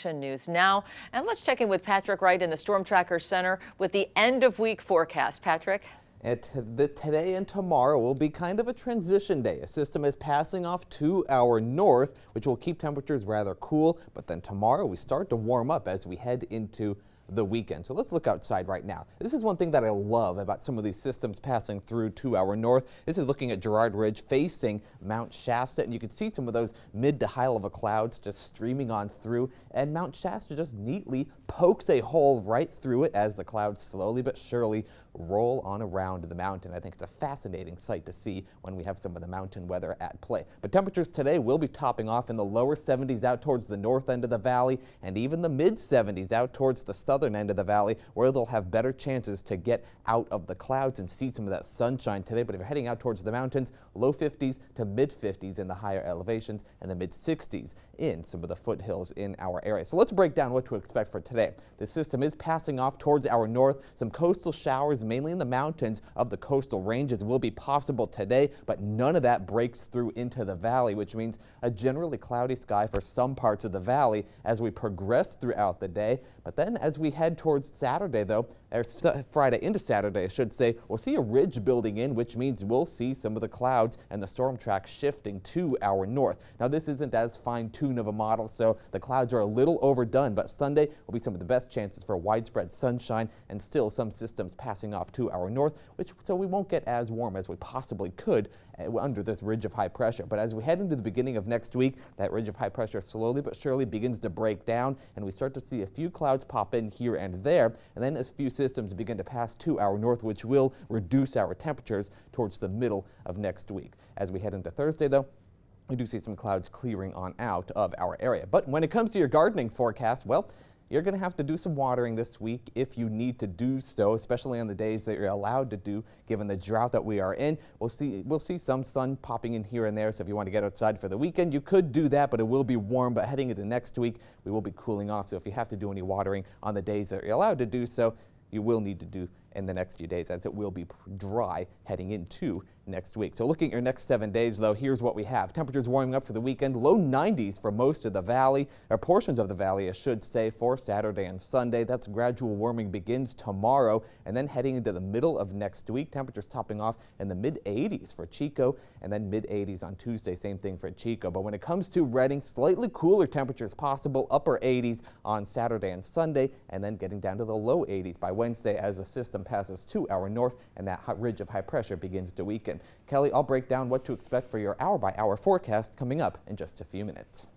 News now, and let's check in with Patrick Wright in the Storm Tracker Center with the end of week forecast. Patrick. Today and tomorrow will be kind of a transition day. A system is passing off to our north, which will keep temperatures rather cool. But then tomorrow we start to warm up as we head into the weekend. So let's look outside right now. This is one thing that I love about some of these systems passing through to our north. This is looking at Girard Ridge facing Mount Shasta, and you can see some of those mid to high level clouds just streaming on through, and Mount Shasta just neatly pokes a hole right through it as the clouds slowly but surely roll on around the mountain. I think it's a fascinating sight to see when we have some of the mountain weather at play. But temperatures today will be topping off in the lower 70s out towards the north end of the valley, and even the mid 70s out towards the southern end of the valley, where they'll have better chances to get out of the clouds and see some of that sunshine today. But if you're heading out towards the mountains, low 50s to mid 50s in the higher elevations and the mid 60s in some of the foothills in our area. So let's break down what to expect for today. This system is passing off towards our north. Some coastal showers, mainly in the mountains of the coastal ranges, will be possible today, but none of that breaks through into the valley, which means a generally cloudy sky for some parts of the valley as we progress throughout the day. But then as we head towards Saturday, though, or Friday into Saturday, I should say, we'll see a ridge building in, which means we'll see some of the clouds and the storm track shifting to our north. Now, this isn't as fine-tuned of a model, so the clouds are a little overdone, but Sunday will be some of the best chances for widespread sunshine and still some systems passing off to our north, so we won't get as warm as we possibly could under this ridge of high pressure. But as we head into the beginning of next week, that ridge of high pressure slowly but surely begins to break down, and we start to see a few clouds pop in here and there, and then as few systems begin to pass to our north, which will reduce our temperatures towards the middle of next week. As we head into Thursday, though, we do see some clouds clearing on out of our area. But when it comes to your gardening forecast, well, you're going to have to do some watering this week if you need to do so, especially on the days that you're allowed to do, given the drought that we are in. We'll see some sun popping in here and there, so if you want to get outside for the weekend, you could do that, but it will be warm. But heading into next week, we will be cooling off, so if you have to do any watering on the days that you're allowed to do so, you will need to do in the next few days, as it will be dry heading into next week. So looking at your next 7 days, though, here's what we have. Temperatures warming up for the weekend, low 90s for most of the valley, or portions of the valley, I should say, for Saturday and Sunday. That's gradual warming begins tomorrow, and then heading into the middle of next week, temperatures topping off in the mid 80s for Chico, and then mid 80s on Tuesday, same thing for Chico. But when it comes to Redding, slightly cooler temperatures possible, upper 80s on Saturday and Sunday, and then getting down to the low 80s by Wednesday as a system passes to our north and that ridge of high pressure begins to weaken. Kelly, I'll break down what to expect for your hour-by-hour forecast coming up in just a few minutes.